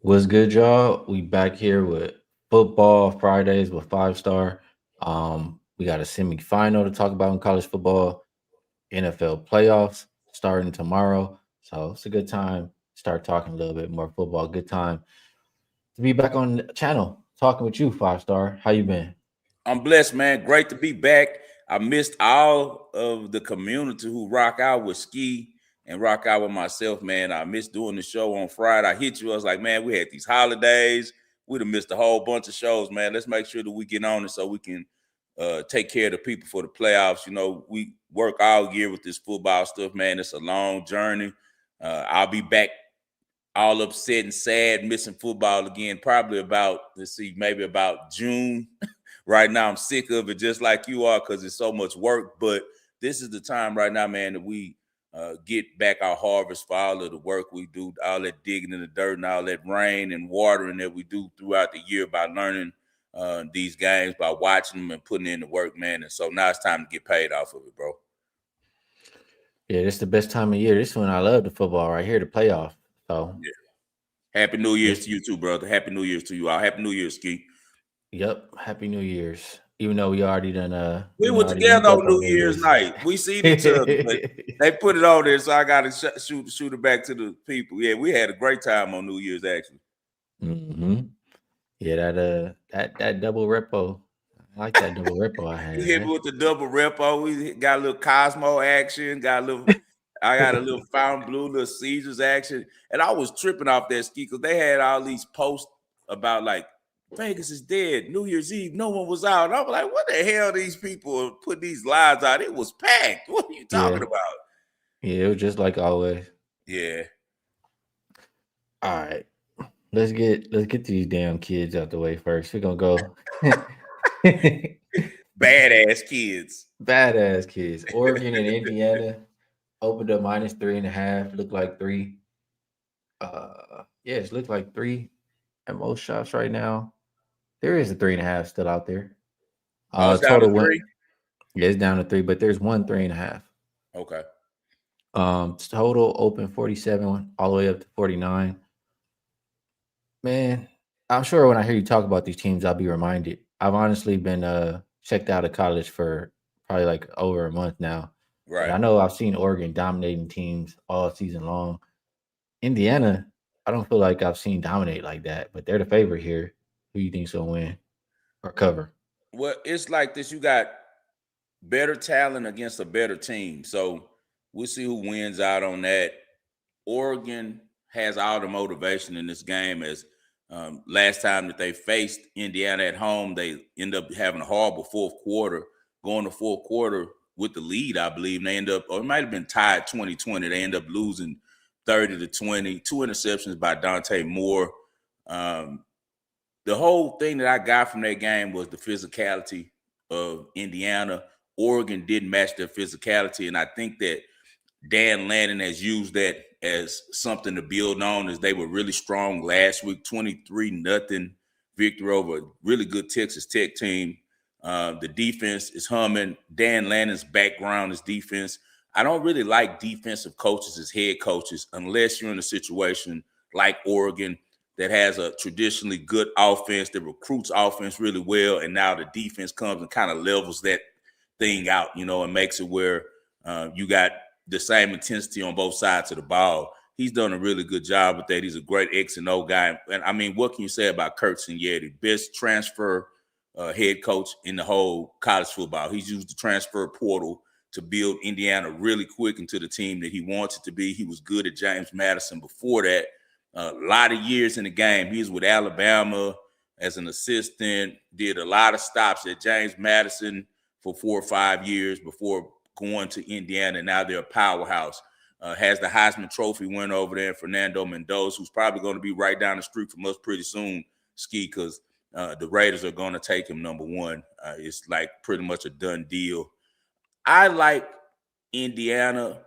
What's good, y'all? We back here with football Fridays with Five Star. We got a semifinal to talk about in college football, NFL playoffs starting tomorrow. So it's a good time to start talking a little bit more football. Good time to be back on the channel talking with you, Five Star. How you been? I'm blessed, man. Great to be back. I missed all of the community who rock out with Ski and rock out with myself, man. I missed doing the show on Friday. I hit you. I was like, man, we had these holidays. We'd have missed a whole bunch of shows, man. Let's make sure that we get on it so we can take care of the people for the playoffs. You know, we work all year with this football stuff, man. It's a long journey. I'll be back all upset and sad, missing football again, probably about, let's see, maybe about June. Right now, I'm sick of it just like you are because it's so much work. But this is the time right now, man, that we get back our harvest for all of the work we do, all that digging in the dirt and all that rain and watering that we do throughout the year by learning these games, by watching them and putting in the work, man. And so now it's time to get paid off of it, bro. Yeah, this is the best time of year. This one I love the football right here, the playoff. So, Yeah. Happy New Year's this, to you too, brother. Happy New Year's to you all. Happy New Year's, Ski. yep. Happy New Year's. Even though we already done, We we were already together linked up on on New New Year's Year's. night. We seen each other, but they put it on there, so I got to shoot it back to the people. Yeah, we had a great time on New Year's, actually. hmm Yeah, that double repo. I like that double repo I You had, hit me man. with the double repo. We got a little Cosmo action, I got a little Fountain Blue, little Caesars action. And I was tripping off that Ski because they had all these posts about like Vegas is dead, New Year's Eve, no one was out. And I was like, what the hell these people put these lies out? It was packed. What are you Yeah, talking about? yeah, it was just like always. Yeah. All right, let's get these damn kids out the way first. We're gonna go Badass kids. badass kids. Oregon and Indiana opened up -3.5. Looked like three. Yes, looked like three at most shops right now. There is a 3.5 still out there. Oh, it's down to Total went. three? Yeah, it's down to three, but there's one 3.5. Okay. Total open 47 all the way up to 49. Man, I'm sure when I hear you talk about these teams, I'll be reminded. I've honestly been checked out of college for probably like over a month now. But Right. I know I've seen Oregon dominating teams all season long. Indiana, I don't feel like I've seen dominate like that, but they're the favorite here. Who you think's gonna win or cover? Well, it's like this. You got better talent against a better team. So we'll see who wins out on that. Oregon has all the motivation in this game as last time that they faced Indiana at home, they end up having a horrible fourth quarter, going to fourth quarter with the lead, I believe. And they end up, or it might have been tied 2020. They end up losing 30 to 20, two interceptions by Dante Moore. Um, the whole thing that I got from that game was the physicality of Indiana. Oregon didn't match their physicality, and I think that Dan Lanning has used that as something to build on, as they were really strong last week, 23-0 victory over a really good Texas Tech team. The defense is humming. Dan Lanning's background is defense. I don't really like defensive coaches as head coaches unless you're in a situation like Oregon that has a traditionally good offense that recruits offense really well, and now the defense comes and kind of levels that thing out, and makes it where you got the same intensity on both sides of the ball. He's done a really good job with that. He's a great X and O guy. And I mean, what can you say about Kurt Cignetti? Best transfer head coach in the whole college football. He's used the transfer portal to build Indiana really quick into the team that he wants it to be. He was good at James Madison before that. A lot of years in the game. He was with Alabama as an assistant, did a lot of stops at James Madison for 4 or 5 years before going to Indiana. Now they're a powerhouse. Has the Heisman Trophy win over there, Fernando Mendoza, who's probably going to be right down the street from us pretty soon, Ski, because the Raiders are going to take him number one. It's like pretty much a done deal. I like Indiana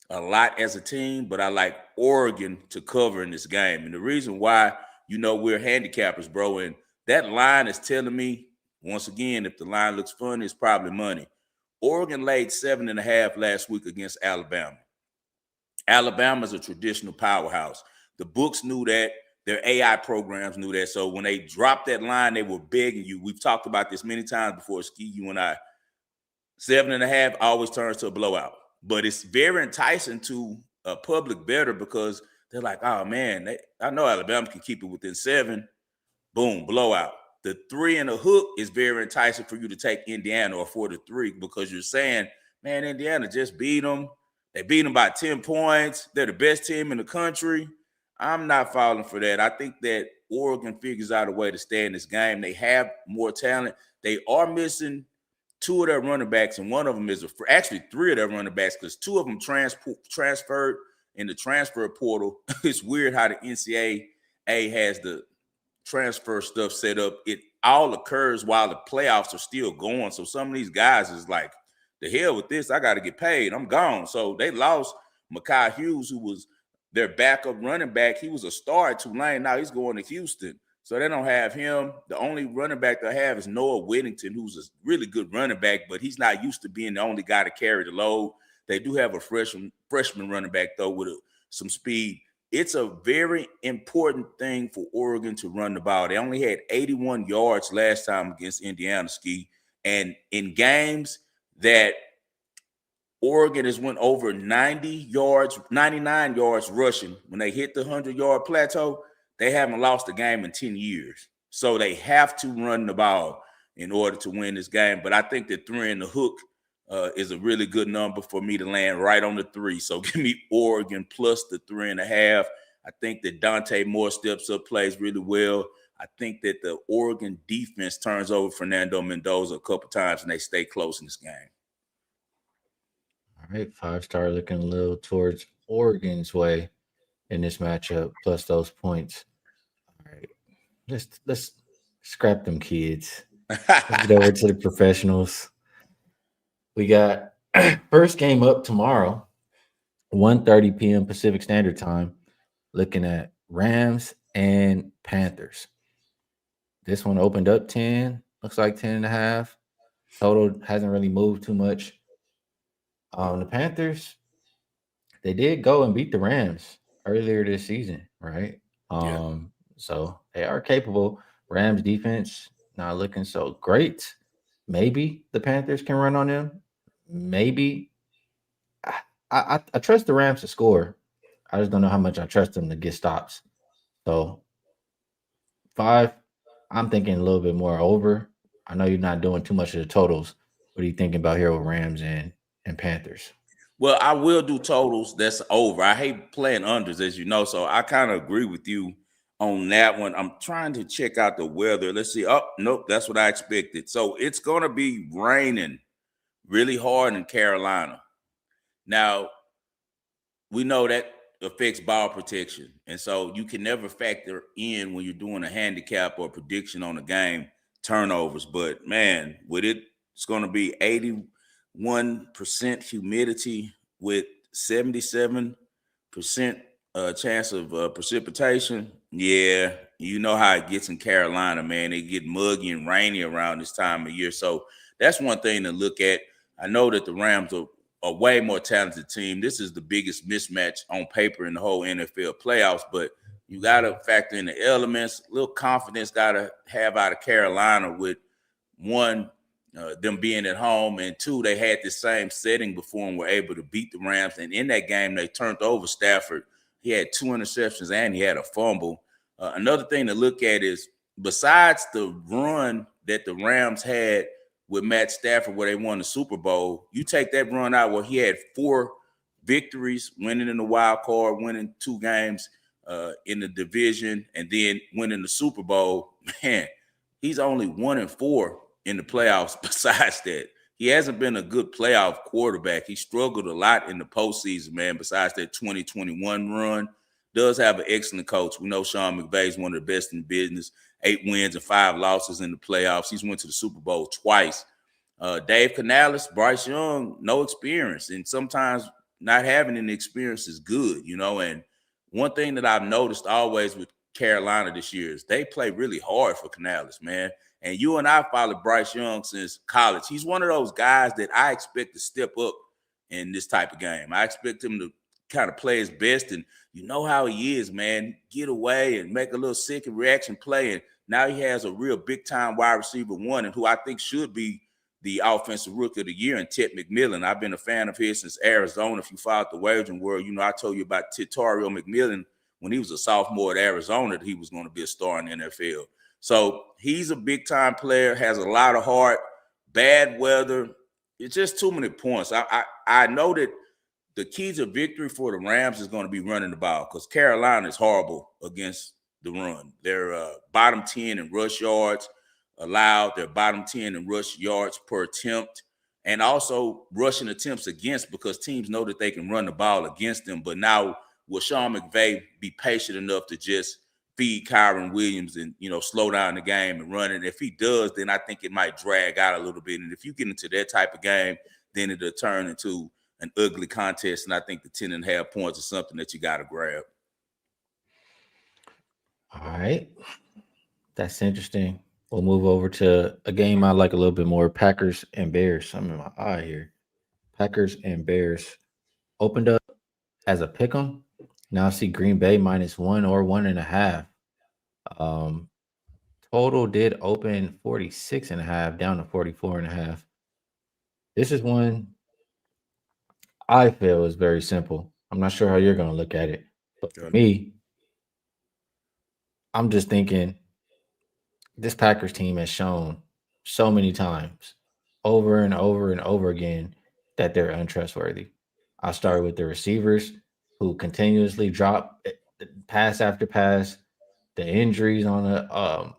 a lot as a team, but I like Oregon to cover in this game. And the reason why, we're handicappers, bro, and that line is telling me, once again, if the line looks funny, it's probably money. Oregon laid 7.5 last week against Alabama. Alabama's a traditional powerhouse. The books knew that. their AI programs knew that. So when they dropped that line, they were begging you. We've talked about this many times before, Ski, you and I. 7.5 always turns to a blowout. But it's very enticing to a public bettor because they're like, oh, man, I know Alabama can keep it within 7. Boom, blowout. The 3 and a hook is very enticing for you to take Indiana or for the 3 because you're saying, man, Indiana just beat them. They beat them by 10 points. They're the best team in the country. I'm not falling for that. I think that Oregon figures out a way to stay in this game. They have more talent. They are missing 2 of their running backs, and one of them is actually 3 of their running backs because 2 of them transferred in the transfer portal. It's weird how the NCAA has the transfer stuff set up. It all occurs while the playoffs are still going. So some of these guys is like, the hell with this. I got to get paid. I'm gone. So they lost Mekhi Hughes, who was their backup running back. He was a star at Tulane. Now he's going to Houston. So they don't have him. The only running back they have is Noah Whittington, who's a really good running back, but he's not used to being the only guy to carry the load. They do have a freshman running back, though, with some speed. It's a very important thing for Oregon to run the ball. They only had 81 yards last time against Indiana, Ski. And in games that Oregon has went over 90 yards, 99 yards rushing, when they hit the 100-yard plateau, they haven't lost a game in 10 years. So they have to run the ball in order to win this game. But I think that 3 and the hook is a really good number for me to land right on the 3. So give me Oregon plus the 3.5. I think that Dante Moore steps up, plays really well. I think that the Oregon defense turns over Fernando Mendoza a couple times and they stay close in this game. All right, 5-star looking a little towards Oregon's way in this matchup, plus those points. All right, let's scrap them kids. Let's get over to the professionals. We got first game up tomorrow, 1:30 p.m. Pacific Standard Time, looking at Rams and Panthers. This one opened up 10, looks like 10.5. Total hasn't really moved too much. The Panthers, they did go and beat the Rams earlier this season, right? So they are capable. Rams defense not looking so great. Maybe the Panthers can run on them. Maybe I trust the Rams to score. I just don't know how much I trust them to get stops. So 5, I'm thinking a little bit more over. I know you're not doing too much of the totals. What are you thinking about here with Rams and Panthers? Well, I will do totals. That's over. I hate playing unders, as you know, so I kind of agree with you on that one. I'm trying to check out the weather. Let's see. Oh, nope, that's what I expected. So it's going to be raining really hard in Carolina. Now, we know that affects ball protection, and so you can never factor in when you're doing a handicap or prediction on a game turnovers. But, man, with it, it's going to be 81% humidity with 77% chance of precipitation. Yeah, you know how it gets in Carolina, man. It get muggy and rainy around this time of year. So that's one thing to look at. I know that the Rams are a way more talented team. This is the biggest mismatch on paper in the whole NFL playoffs, but you got to factor in the elements. A little confidence got to have out of Carolina with, one, them being at home, and 2, they had the same setting before and were able to beat the Rams. And in that game, they turned over Stafford. He had 2 interceptions and he had a fumble. Another thing to look at is, besides the run that the Rams had with Matt Stafford where they won the Super Bowl, you take that run out where he had 4 victories, winning in the wild card, winning 2 games in the division, and then winning the Super Bowl. Man, he's only 1-4 in the playoffs. Besides that, he hasn't been a good playoff quarterback. He struggled a lot in the postseason, man. Besides that 2021 run, does have an excellent coach. We know Sean McVay is one of the best in business. 8 wins and 5 losses in the playoffs. He's went to the Super Bowl twice. Dave Canales, Bryce Young, no experience. And sometimes not having any experience is good, you know. And one thing that I've noticed always with Carolina this year is they play really hard for Canales, man. And you and I followed Bryce Young since college. He's one of those guys that I expect to step up in this type of game. I expect him to kind of play his best. And you know how he is, man. Get away and make a little second reaction play. And now he has a real big-time wide receiver one, and who I think should be the offensive rookie of the year, and Ted McMillan. I've been a fan of his since Arizona. If you followed the wagering world, you know I told you about Titario McMillan when he was a sophomore at Arizona that he was going to be a star in the NFL. So he's a big-time player, has a lot of heart, bad weather. It's just too many points. I know that the key to victory for the Rams is going to be running the ball, because Carolina is horrible against the run. They're bottom 10 in rush yards allowed. They're bottom 10 in rush yards per attempt, and also rushing attempts against, because teams know that they can run the ball against them. But now will Sean McVay be patient enough to just feed Kyron Williams and, slow down the game and run it? If he does, then I think it might drag out a little bit. And if you get into that type of game, then it'll turn into an ugly contest. And I think the 10.5 points is something that you got to grab. All right. That's interesting. We'll move over to a game I like a little bit more, Packers and Bears. I'm in my eye here. Packers and Bears opened up as a pick 'em. Now I see Green Bay -1 or 1.5. Total did open 46.5 down to 44.5. This is one I feel is very simple. I'm not sure how you're going to look at it, but for me, I'm just thinking this Packers team has shown so many times over and over and over again that they're untrustworthy. I started with the receivers who continuously drop pass after pass, the injuries on the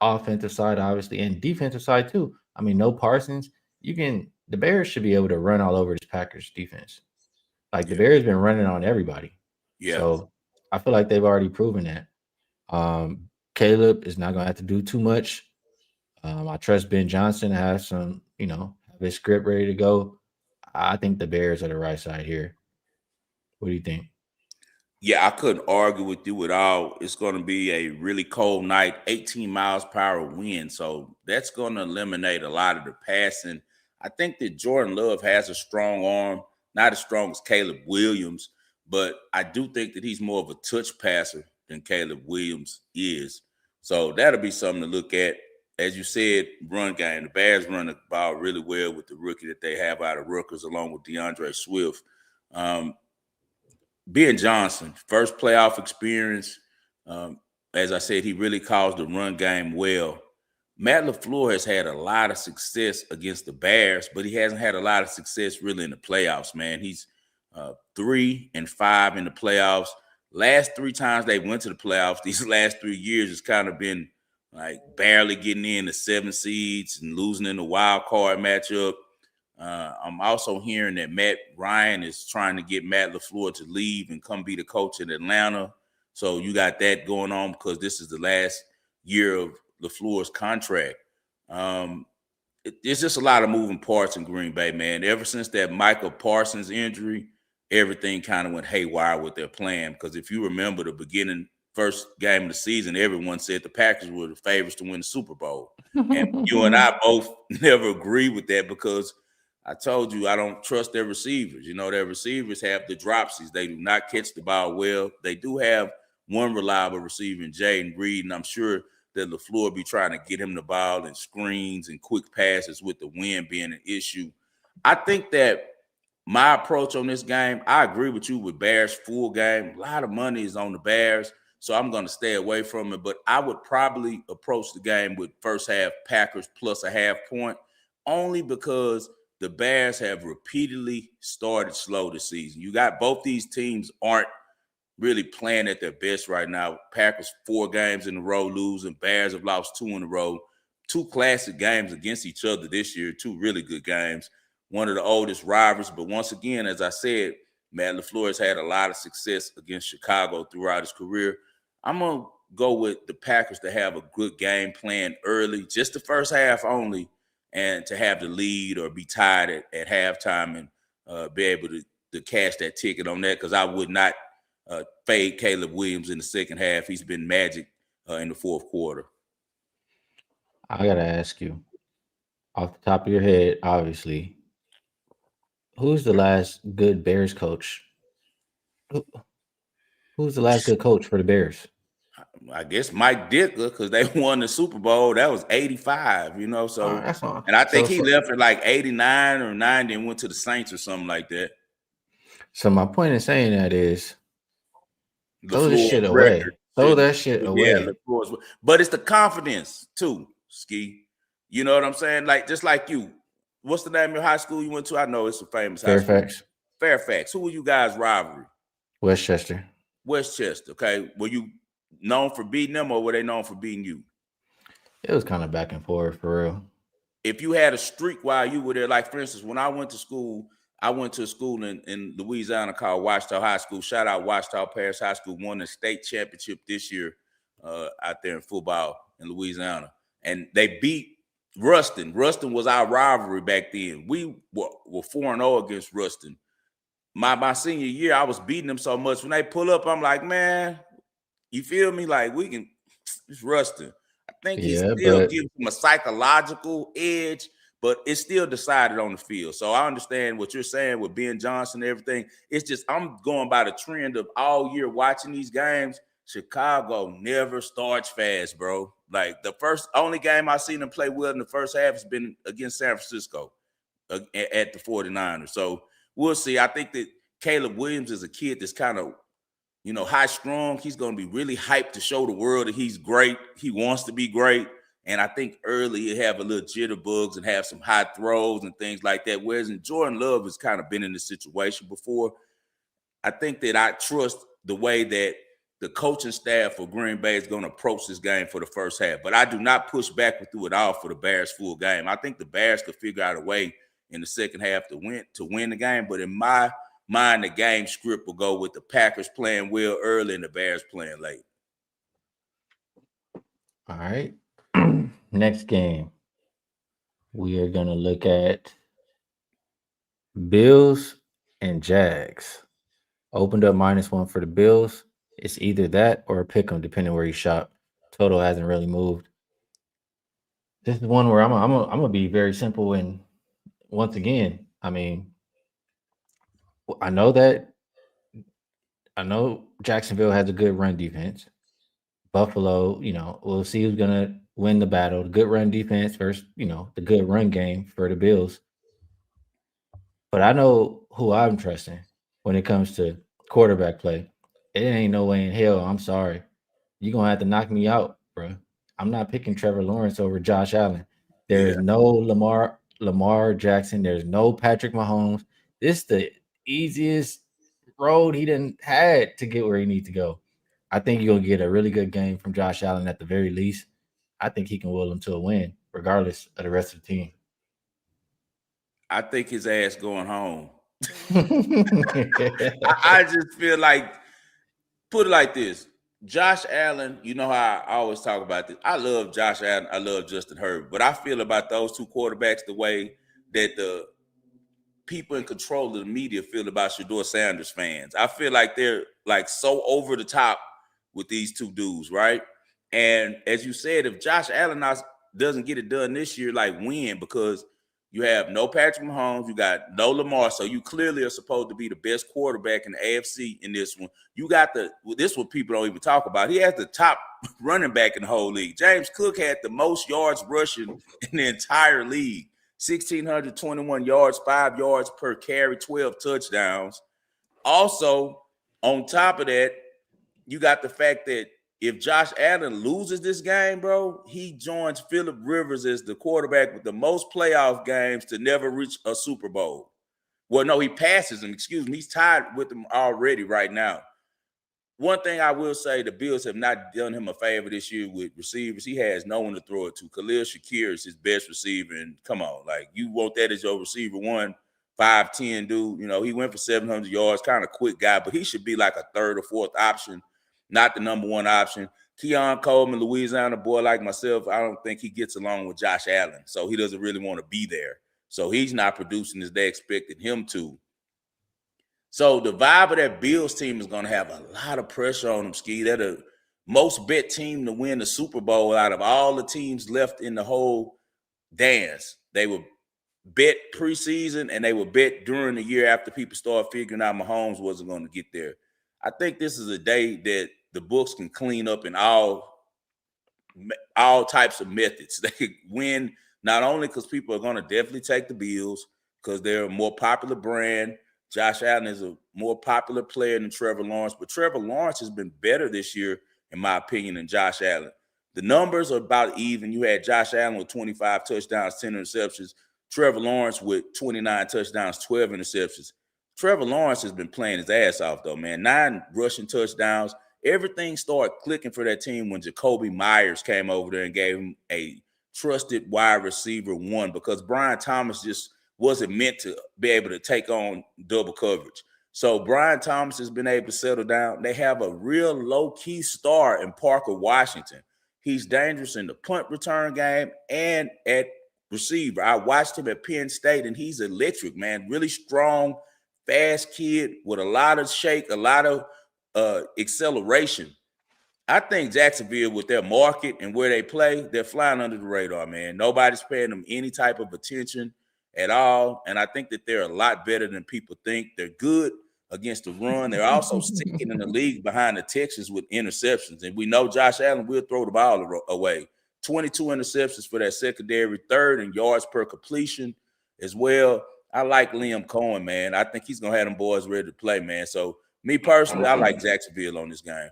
offensive side, obviously, and defensive side too. I mean, no Parsons. The Bears should be able to run all over this Packers defense. Like the Bears been running on everybody. Yeah. So I feel like they've already proven that. Caleb is not gonna have to do too much. I trust Ben Johnson to have some, have his script ready to go. I think the Bears are the right side here. What do you think? Yeah, I couldn't argue with you at all. It's going to be a really cold night, 18 miles per hour wind. So that's going to eliminate a lot of the passing. I think that Jordan Love has a strong arm, not as strong as Caleb Williams, but I do think that he's more of a touch passer than Caleb Williams is. So that'll be something to look at. As you said, run game. The Bears run the ball really well with the rookie that they have out of Rutgers, along with DeAndre Swift. Ben Johnson, first playoff experience. As I said, he really calls the run game well. Matt LaFleur has had a lot of success against the Bears, but he hasn't had a lot of success really in the playoffs, man. He's 3-5 in the playoffs. Last 3 times they went to the playoffs, these last 3 years, it's kind of been like barely getting in the 7 seeds and losing in the wild card matchup. I'm also hearing that Matt Ryan is trying to get Matt LaFleur to leave and come be the coach in Atlanta. So you got that going on because this is the last year of LaFleur's contract. It's just a lot of moving parts in Green Bay, man. Ever since that Michael Parsons injury, everything kind of went haywire with their plan. Because if you remember the beginning first game of the season, everyone said the Packers were the favorites to win the Super Bowl. And you and I both never agree with that because I told you I don't trust their receivers. Their receivers have the dropsies. They do not catch the ball well. They do have one reliable receiver in Jayden Reed, and I'm sure that LaFleur will be trying to get him the ball and screens and quick passes with the wind being an issue. I think that my approach on this game, I agree with you with Bears full game. A lot of money is on the Bears, so I'm going to stay away from it. But I would probably approach the game with first half Packers plus a half point, only because the Bears have repeatedly started slow this season. You got both these teams aren't really playing at their best right now. Packers 4 games in a row losing. Bears have lost 2 in a row. 2 classic games against each other this year. 2 really good games. One of the oldest rivals. But once again, as I said, Matt LaFleur has had a lot of success against Chicago throughout his career. I'm going to go with the Packers to have a good game plan early, just the first half only, and to have the lead or be tied at halftime and be able to cash that ticket on that, because I would not fade Caleb Williams in the second half. He's been magic in the fourth quarter. I got to ask you, off the top of your head, obviously, who's the last good Bears coach Who's the last good coach for the Bears? I guess Mike Ditka, because they won the Super Bowl. That was 85, All right, so that's fine. and I think he So left at like 89 or 90 and went to the Saints or something like that. so my point in saying that is throw this LaFleur's shit away. record Throw that shit yeah, away. LaFleur's, but it's the confidence too, Ski. You know what I'm saying? Like just like you. What's the name of your high school you went to? I know it's a famous high school. Fairfax, Fairfax. Who were you guys' rivalry? Westchester. Westchester. Okay. Were you known for beating them or were they known for beating you? It was kind of back and forth for real. If you had a streak while you were there, like for instance, when I went to school, I went to a school in Louisiana called Ouachita High School. Shout out Ouachita Parish High School, won the state championship this year out there in football in Louisiana. And they beat Ruston. Ruston was our rivalry back then. We were 4-0 against Ruston. My senior year, I was beating them so much. When they pull up, I'm like, man, you feel me? Like we can, it's Ruston. I think he still gives him a psychological edge, but it's still decided on the field. So I understand what you're saying with Ben Johnson and everything. It's just I'm going by the trend of all year watching these games. Chicago never starts fast, bro. Like the only game I've seen them play well in the first half has been against San Francisco at the 49ers. So we'll see. I think that Caleb Williams is a kid that's kind of, high strung. He's going to be really hyped to show the world that he's great. He wants to be great. And I think early he'll have a little jitterbugs and have some high throws and things like that. Whereas Jordan Love has kind of been in this situation before. I think that I trust the way that the coaching staff for Green Bay is going to approach this game for the first half. But I do not push back through it all for the Bears full game. I think the Bears could figure out a way in the second half to win the game. But in my mind, the game script will go with the Packers playing well early and the Bears playing late. All right. Next game, we are going to look at Bills and Jags. Opened up -1 for the Bills. It's either that or a pick 'em, depending where you shop. Total hasn't really moved. This is one where I'm gonna be very simple. And once again, I mean, I know Jacksonville has a good run defense. Buffalo, we'll see who's gonna win the battle. The good run defense versus, the good run game for the Bills. But I know who I'm trusting when it comes to quarterback play. It ain't no way in hell. I'm sorry. You're gonna have to knock me out, bro. I'm not picking Trevor Lawrence over Josh Allen. There is no Lamar Jackson. There's no Patrick Mahomes. This is the easiest road he didn't had to get where he needs to go. I think you're gonna get a really good game from Josh Allen at the very least. I think he can will him to a win, regardless of the rest of the team. I think his ass going home. I just feel like, put it like this. Josh Allen, you know how I always talk about this. I love Josh Allen. I love Justin Herbert. But I feel about those two quarterbacks the way that the people in control of the media feel about Shedeur Sanders fans. I feel like they're like so over the top with these two dudes, right? And as you said, if Josh Allen doesn't get it done this year, like win, because you have no Patrick Mahomes, you got no Lamar, so you clearly are supposed to be the best quarterback in the AFC in this one. You got this one people don't even talk about. He has the top running back in the whole league. James Cook had the most yards rushing in the entire league. 1,621 yards, 5 yards per carry, 12 touchdowns. Also, on top of that, you got the fact that if Josh Allen loses this game, bro, he joins Phillip Rivers as the quarterback with the most playoff games to never reach a Super Bowl. Well, no, he passes him. Excuse me. He's tied with him already right now. One thing I will say, the Bills have not done him a favor this year with receivers. He has no one to throw it to. Khalil Shakir is his best receiver. And come on, like you want that as your receiver one, 5'10" dude. He went for 700 yards, kind of quick guy, but he should be like a third or fourth option, not the number one option. Keon Coleman, Louisiana boy like myself, I don't think he gets along with Josh Allen. So he doesn't really want to be there. So he's not producing as they expected him to. So the vibe of that Bills team is going to have a lot of pressure on them, Ski. They're the most bet team to win the Super Bowl out of all the teams left in the whole dance. They were bet preseason and they were bet during the year after people started figuring out Mahomes wasn't going to get there. I think this is a day that the books can clean up in all types of methods. They could win not only because people are going to definitely take the Bills because they're a more popular brand. Josh Allen is a more popular player than Trevor Lawrence, but Trevor Lawrence has been better this year, in my opinion, than Josh Allen. The numbers are about even. You had Josh Allen with 25 touchdowns, 10 interceptions. Trevor Lawrence with 29 touchdowns, 12 interceptions. Trevor Lawrence has been playing his ass off, though, man. 9 rushing touchdowns. Everything started clicking for that team when Jacoby Myers came over there and gave him a trusted wide receiver 1 because Brian Thomas just wasn't meant to be able to take on double coverage. So Brian Thomas has been able to settle down. They have a real low-key star in Parker Washington. He's dangerous in the punt return game and at receiver. I watched him at Penn State, and he's electric, man. Really strong, fast kid with a lot of shake, a lot of acceleration. I think Jacksonville, with their market and where they play, they're flying under the radar, man. Nobody's paying them any type of attention at all. And I think that they're a lot better than people think. They're good against the run. They're also second in the league behind the Texans with interceptions. And we know Josh Allen will throw the ball away. 22 interceptions for that secondary, 3rd in yards per completion as well. I like Liam Cohen, man. I think he's going to have them boys ready to play, man. So, me personally, I like Jacksonville on this game.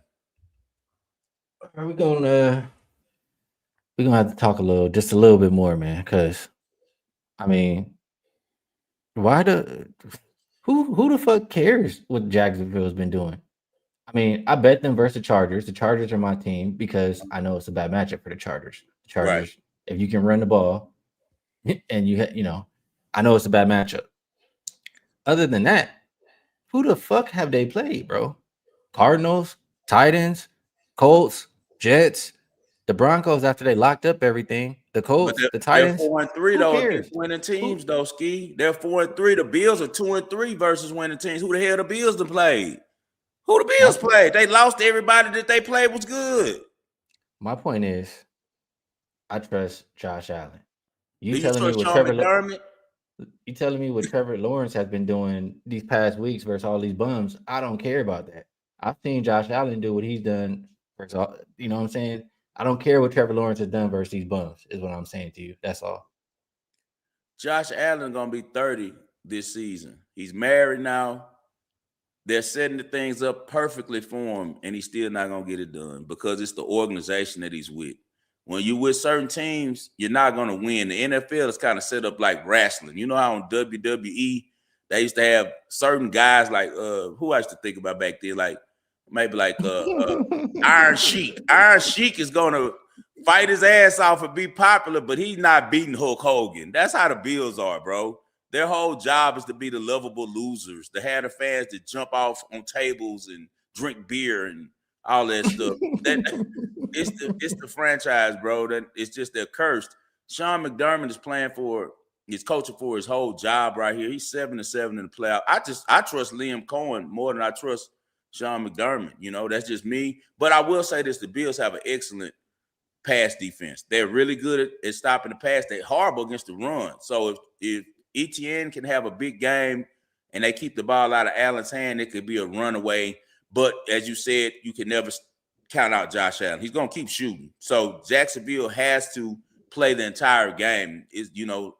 We're gonna have to talk just a little bit more, man. Because I mean, who the fuck cares what Jacksonville's been doing? I mean, I bet them versus the Chargers. The Chargers are my team because I know it's a bad matchup for the Chargers. The Chargers, right. If you can run the ball, and I know it's a bad matchup. Other than that, who the fuck have they played, bro? Cardinals, Titans, Colts, Jets, the Broncos after they locked up everything. The Colts, the Titans. They're 4-3 though. Against winning teams though, Ski. They're 4-3. The Bills are 2-3 versus winning teams. Who the hell the Bills have played? Who the Bills played? They lost everybody that they played was good. My point is, I trust Josh Allen. You telling me what Trevor McDermott? You telling me what Trevor Lawrence has been doing these past weeks versus all these bums? I don't care about that. I've seen Josh Allen do what he's done. You know what I'm saying? I don't care what Trevor Lawrence has done versus these bums, is what I'm saying to you. That's all. Josh Allen going to be 30 this season. He's married now. They're setting the things up perfectly for him, and he's still not going to get it done because it's the organization that he's with. When you're with certain teams, you're not going to win. The NFL is kind of set up like wrestling. You know how on WWE, they used to have certain guys like, who I used to think about back then, like maybe like Iron Sheik. Iron Sheik is going to fight his ass off and be popular, but he's not beating Hulk Hogan. That's how the Bills are, bro. Their whole job is to be the lovable losers, to have the fans that jump off on tables and drink beer and all that stuff. It's the franchise, bro. That it's just they're cursed. Sean McDermott is coaching for his whole job right here. He's 7-7 in the playoff. I trust Liam Cohen more than I trust Sean McDermott. That's just me. But I will say this: the Bills have an excellent pass defense. They're really good at stopping the pass. They're horrible against the run. So if Etienne can have a big game and they keep the ball out of Allen's hand, it could be a runaway. But as you said, you can never count out Josh Allen. He's going to keep shooting. So Jacksonville has to play the entire game.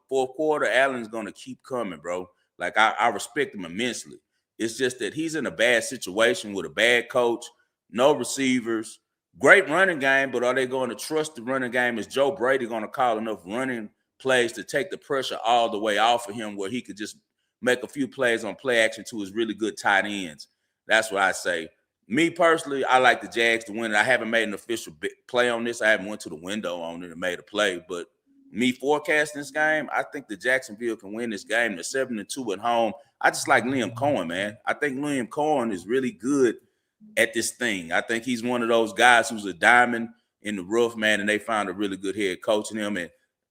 Fourth quarter, Allen's going to keep coming, bro. Like, I respect him immensely. It's just that he's in a bad situation with a bad coach, no receivers, great running game, but are they going to trust the running game? Is Joe Brady going to call enough running plays to take the pressure all the way off of him where he could just make a few plays on play action to his really good tight ends? That's what I say. Me personally, I like the Jags to win it. I haven't made an official play on this. I haven't went to the window on it and made a play. But me forecasting this game, I think the Jacksonville can win this game. They're 7-2 at home. I just like Liam Cohen, man. I think Liam Cohen is really good at this thing. I think he's one of those guys who's a diamond in the rough, man, and they found a really good head coach in him. And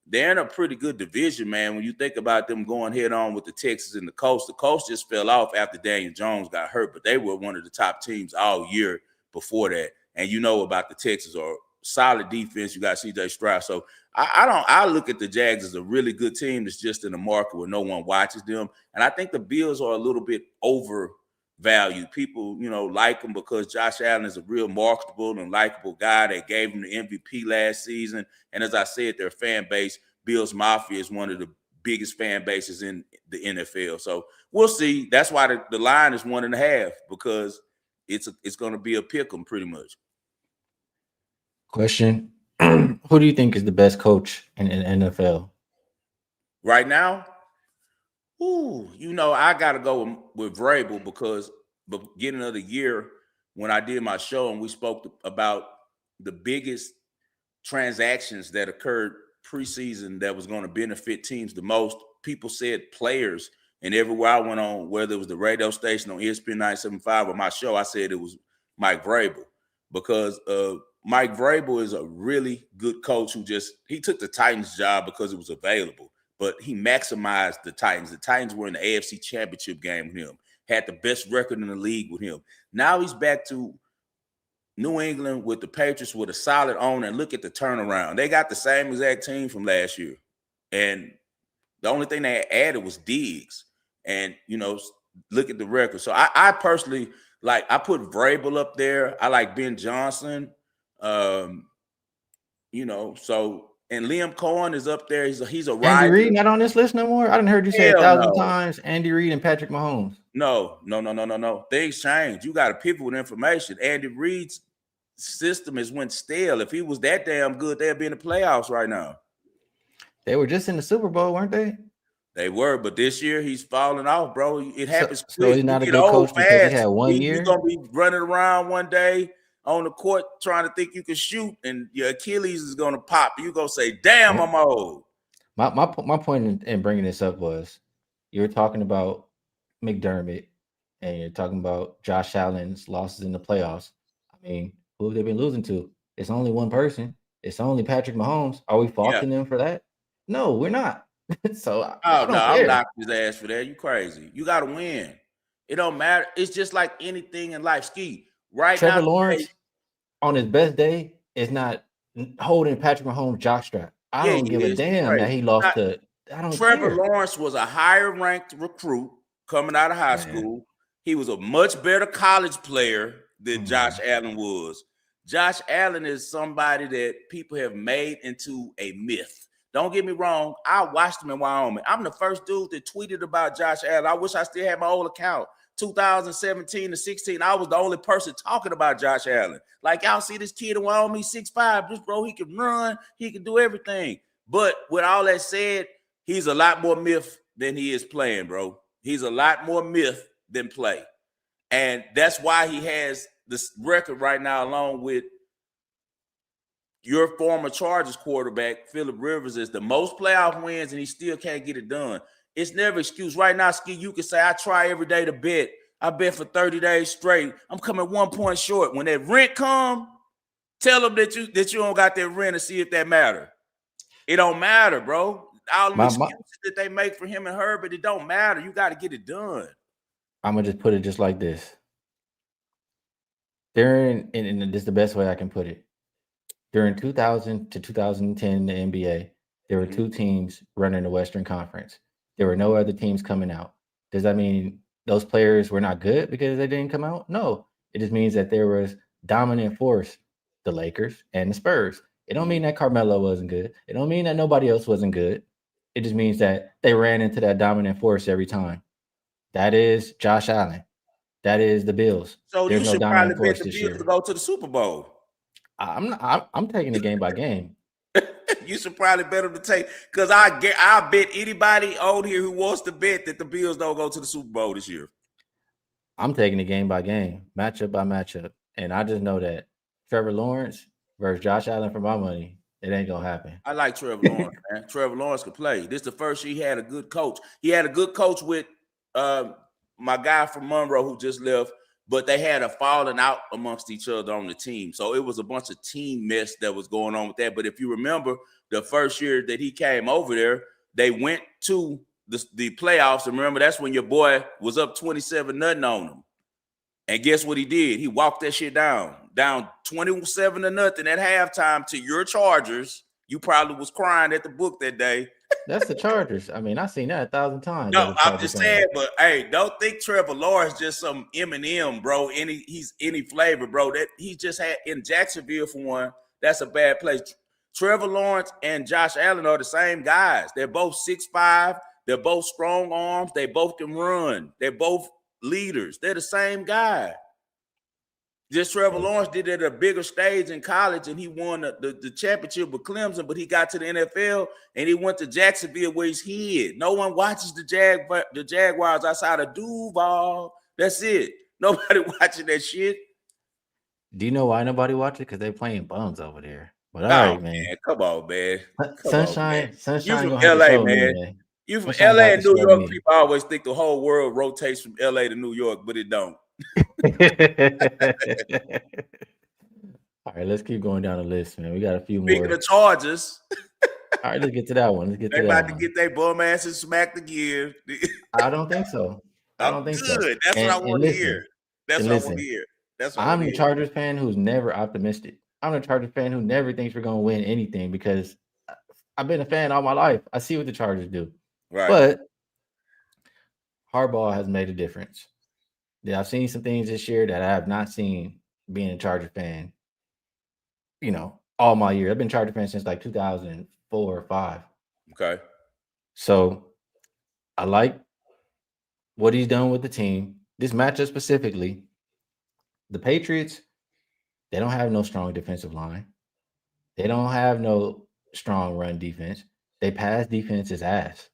they're in a pretty good division, man. When you think about them going head on with the Texans and the Colts just fell off after Daniel Jones got hurt, but they were one of the top teams all year before that. And you know about the Texans are solid defense. You got C.J. Stroud. So I look at the Jags as a really good team that's just in a market where no one watches them. And I think the Bills are a little bit over value. People, like him because Josh Allen is a real marketable and likable guy. They gave him the MVP last season. And as I said, their fan base, Bills Mafia, is one of the biggest fan bases in the NFL. So we'll see. That's why the line is 1.5, because it's going to be a pick 'em pretty much. Question. Who do you think is the best coach in NFL? Right now, I got to go with Vrabel, because beginning of the year when I did my show and we spoke about the biggest transactions that occurred preseason that was going to benefit teams the most, people said players. And everywhere I went on, whether it was the radio station on ESPN 975 or my show, I said it was Mike Vrabel, because Mike Vrabel is a really good coach he took the Titans job because it was available, but he maximized the Titans. The Titans were in the AFC Championship game with him, had the best record in the league with him. Now he's back to New England with the Patriots with a solid owner, and look at the turnaround. They got the same exact team from last year. And the only thing they added was Diggs. And, look at the record. So I personally, I put Vrabel up there. I like Ben Johnson. And Liam Cohen is up there. He's a riser. Andy Reid not on this list no more? I didn't heard you say 1,000 times Andy Reid and Patrick Mahomes. No. Things change. You got to pivot with information. Andy Reid's system has went stale. If he was that damn good, they'd be in the playoffs right now. They were just in the Super Bowl, weren't they? They were, but this year he's falling off, bro. It happens quick. So he's not a good coach because he had 1 year? You're going to be running around one day on the court trying to think you can shoot, and your Achilles is going to pop. You're going to say, damn, I'm old. My point in bringing this up was, you're talking about McDermott and you're talking about Josh Allen's losses in the playoffs. I mean, who have they been losing to? It's only one person. It's only Patrick Mahomes. Are we faulting them for that? No, we're not. So I'm knocking his ass for that. You crazy. You got to win. It don't matter. It's just like anything in life. Ski. Right Trevor now, Lawrence on his best day is not holding Patrick Mahomes' jockstrap. I don't give a damn that he lost to. I don't Trevor care. Lawrence was a higher ranked recruit coming out of high school. He was a much better college player than Josh Allen was. Josh Allen is somebody that people have made into a myth. Don't get me wrong. I watched him in Wyoming. I'm the first dude that tweeted about Josh Allen. I wish I still had my old account. 2017 to 16, I was the only person talking about Josh Allen. Like, y'all see this kid in Wyoming, 6'5", this bro, he can run, he can do everything. But with all that said, he's a lot more myth than he is playing, bro. He's a lot more myth than play. And that's why he has this record right now, along with your former Chargers quarterback, Phillip Rivers, is the most playoff wins, and he still can't get it done. It's never excuse. Right now, Ski, you can say, I try every day to bet. I bet for 30 days straight. I'm coming 1 point short. When that rent come, tell them that you don't got that rent and see if that matter. It don't matter, bro. All the excuses that they make for him and Herbert, it don't matter. You got to get it done. I'm going to just put it just like this. And this is the best way I can put it. During 2000 to 2010 in the NBA, there were two teams running the Western Conference. There were no other teams coming out. Does that mean those players were not good because they didn't come out? No. It just means that there was dominant force, the Lakers and the Spurs. It don't mean that Carmelo wasn't good. It don't mean that nobody else wasn't good. It just means that they ran into that dominant force every time. That is Josh Allen. That is the Bills. So you should probably bet the Bills to go to the Super Bowl. I'm taking it game by game. You should probably bet them to take, because I bet anybody on here who wants to bet that the Bills don't go to the Super Bowl this year. I'm taking it game by game, matchup by matchup. And I just know that Trevor Lawrence versus Josh Allen for my money, it ain't going to happen. I like Trevor Lawrence, man. Trevor Lawrence can play. This is the first year he had a good coach. He had a good coach with my guy from Monroe who just left, but they had a falling out amongst each other on the team. So it was a bunch of team mess that was going on with that. But if you remember, the first year that he came over there, they went to the playoffs. And remember, that's when your boy was up 27-0 on them. And guess what he did? He walked that shit down 27-0 at halftime to your Chargers. You probably was crying at the book that day. That's the Chargers. I mean, I've seen that 1,000 times as No, a I'm Charger just fan. saying, but hey, don't think Trevor Lawrence just some Eminem, bro. He's any flavor, bro. That he just had in Jacksonville for one. That's a bad place. Trevor Lawrence and Josh Allen are the same guys. They're both 6'5". They're both strong arms. They both can run. They're both leaders. They're the same guy. Just Trevor Lawrence did it at a bigger stage in college, and he won the championship with Clemson, but he got to the NFL, and he went to Jacksonville where he's hid. No one watches the Jaguars outside of Duval. That's it. Nobody watching that shit. Do you know why nobody watch it? Because they're playing bums over there. But all Oh, right, man. Come on, man. Sunshine You from gonna have to LA, show man. me, man. You from Sunshine LA got and to New show York. me. People always think the whole world rotates from LA to New York, but it don't. All right, let's keep going down the list, man. We got a few more. Speaking of Chargers, all right, let's get to that one. Let's get to they that about one. to get their bum asses smacked again. I don't think so. I don't think so. Good. That's what I want to hear. That's what I want to hear. I'm the Chargers fan who's never optimistic. I'm a Chargers fan who never thinks we're going to win anything because I've been a fan all my life. I see what the Chargers do. Right. But Harbaugh has made a difference. Yeah, I've seen some things this year that I have not seen being a Charger fan, all my year. I've been a Charger fan since like 2004 or 5. Okay. So I like what he's done with the team. This matchup specifically, the Patriots, they don't have no strong defensive line. They don't have no strong run defense. They pass defense is ass.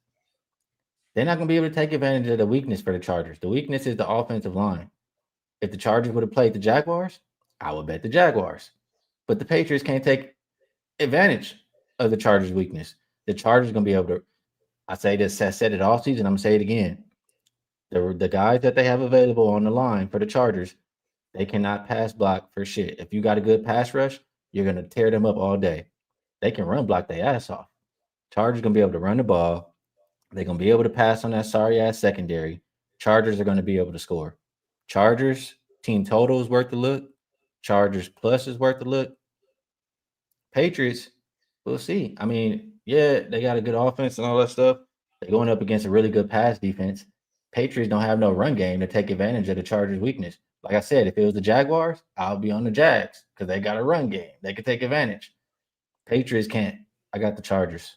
They're not going to be able to take advantage of the weakness for the Chargers. The weakness is the offensive line. If the Chargers would have played the Jaguars, I would bet the Jaguars. But the Patriots can't take advantage of the Chargers' weakness. The Chargers are going to be able to, I say this, I said it all season, I'm going to say it again. The guys that they have available on the line for the Chargers, they cannot pass block for shit. If you got a good pass rush, you're going to tear them up all day. They can run block their ass off. Chargers going to be able to run the ball. They're going to be able to pass on that sorry-ass secondary. Chargers are going to be able to score. Chargers, team total is worth the look. Chargers plus is worth the look. Patriots, we'll see. I mean, yeah, they got a good offense and all that stuff. They're going up against a really good pass defense. Patriots don't have no run game to take advantage of the Chargers' weakness. Like I said, if it was the Jaguars, I'll be on the Jags because they got a run game. They can take advantage. Patriots can't. I got the Chargers.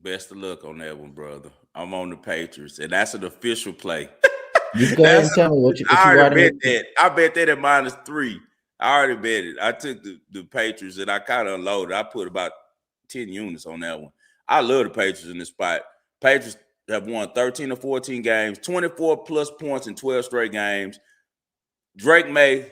Best of luck on that one, brother. I'm on the Patriots, and that's an official play. You go ahead and tell me what you already bet that. I bet that at -3. I already bet it. I took the Patriots, and I kind of unloaded. I put about 10 units on that one. I love the Patriots in this spot. Patriots have won 13 or 14 games, 24-plus points in 12 straight games. Drake May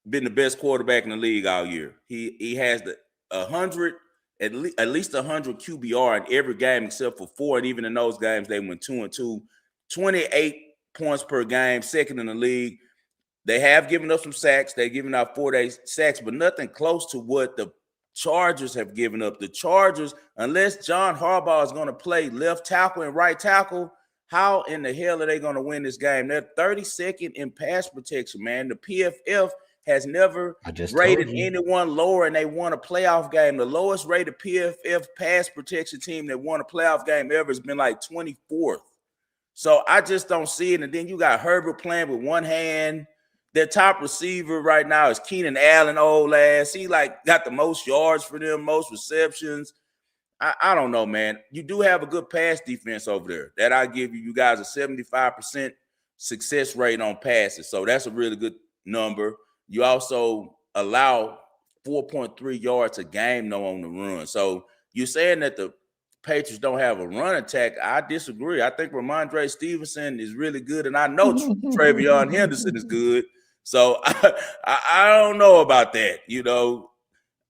been the best quarterback in the league all year. He has the 100. At least 100 QBR in every game except for 4, and even in those games they went 2-2. 28 points per game, second in the league. They have given up some sacks. They've given out 4-day sacks, but nothing close to what the Chargers have given up. The Chargers, unless John Harbaugh is going to play left tackle and right tackle, how in the hell are they going to win this game? They're 32nd in pass protection, man. The PFF has never rated anyone lower, and they won a playoff game. The lowest rated PFF pass protection team that won a playoff game ever has been like 24th. So I just don't see it. And then you got Herbert playing with one hand. Their top receiver right now is Keenan Allen, old ass. He got the most yards for them, most receptions. I don't know, man. You do have a good pass defense over there. That I give you. You guys a 75% success rate on passes. So that's a really good number. You also allow 4.3 yards a game, on the run. So you're saying that the Patriots don't have a run attack. I disagree. I think Ramondre Stevenson is really good, and I know Travion Henderson is good. So I don't know about that.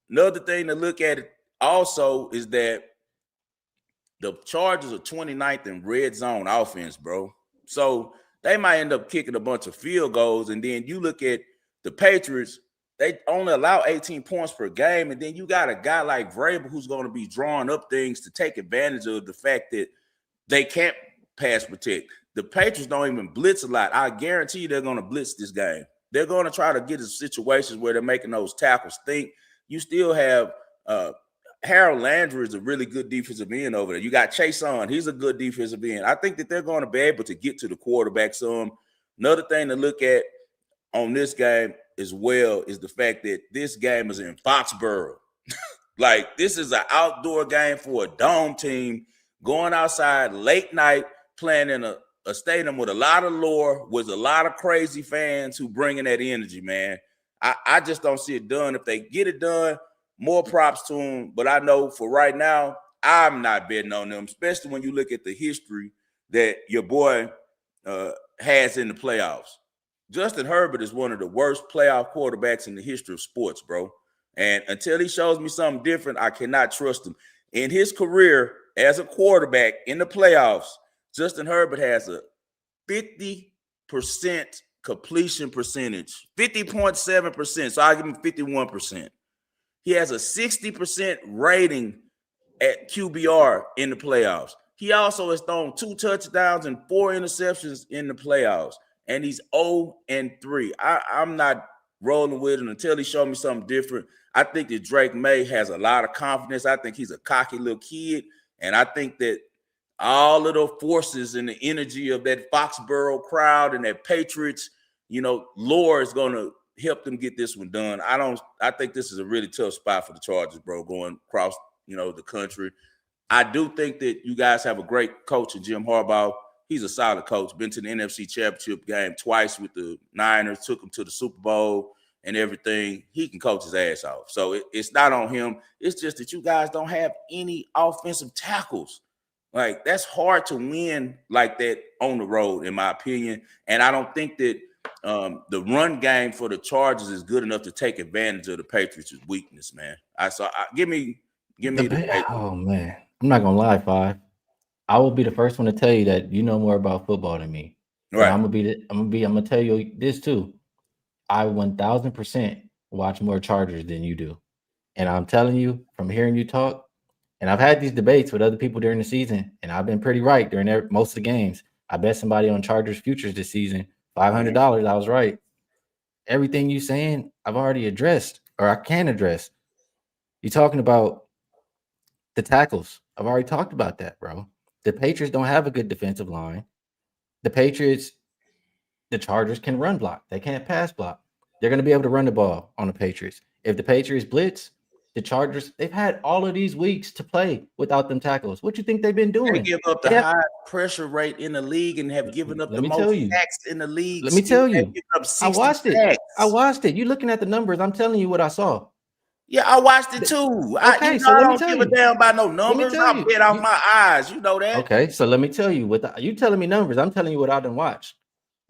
Another thing to look at also is that the Chargers are 29th in red zone offense, bro. So they might end up kicking a bunch of field goals, and then you look at the Patriots, they only allow 18 points per game, and then you got a guy like Vrabel who's going to be drawing up things to take advantage of the fact that they can't pass protect. The Patriots don't even blitz a lot. I guarantee you they're going to blitz this game. They're going to try to get into situations where they're making those tackles think. You still have Harold Landry is a really good defensive end over there. You got Chase on. He's a good defensive end. I think that they're going to be able to get to the quarterback some. Another thing to look at on this game as well is the fact that this game is in Foxborough. Like, this is an outdoor game for a dome team going outside late night, playing in a stadium with a lot of lore, with a lot of crazy fans who bring in that energy, man. I just don't see it done. If they get it done, more props to them. But I know for right now, I'm not betting on them, especially when you look at the history that your boy has in the playoffs. Justin Herbert is one of the worst playoff quarterbacks in the history of sports, bro. And until he shows me something different, I cannot trust him. In his career as a quarterback in the playoffs, Justin Herbert has a 50% completion percentage, 50.7%. So I'll give him 51%. He has a 60% rating at QBR in the playoffs. He also has thrown 2 touchdowns and 4 interceptions in the playoffs. And he's 0-3. I'm not rolling with him until he shows me something different. I think that Drake May has a lot of confidence. I think he's a cocky little kid. And I think that all of the forces and the energy of that Foxborough crowd and that Patriots, lore is going to help them get this one done. I think this is a really tough spot for the Chargers, bro, going across, the country. I do think that you guys have a great coach in Jim Harbaugh. He's a solid coach. Been to the NFC Championship game twice with the Niners, took him to the Super Bowl and everything. He can coach his ass off. So it's not on him. It's just that you guys don't have any offensive tackles. Like, that's hard to win like that on the road, in my opinion. And I don't think that the run game for the Chargers is good enough to take advantage of the Patriots' weakness, man. Give me the oh man, I'm not gonna lie, Five. I will be the first one to tell you that you know more about football than me. Right. I'm gonna tell you this too. I 1000% watch more Chargers than you do, and I'm telling you from hearing you talk. And I've had these debates with other people during the season, and I've been pretty right during most of the games. I bet somebody on Chargers futures this season, $500. I was right. Everything you saying, I've already addressed, or I can address. You're talking about the tackles. I've already talked about that, bro. The Patriots don't have a good defensive line. The Chargers can run block. They can't pass block. They're going to be able to run the ball on the Patriots. If the Patriots blitz, the Chargers, they've had all of these weeks to play without them tackles. What you think they've been doing? They give up the highest pressure rate in the league and have given up the most sacks in the league. Let me tell you. I watched it. I watched it. You looking at the numbers. I'm telling you what I saw. Yeah, I watched it too. Okay, I don't give a damn about no numbers. I bet off my eyes. You know that. Okay, so let me tell you. You telling me numbers. I'm telling you what I done watched.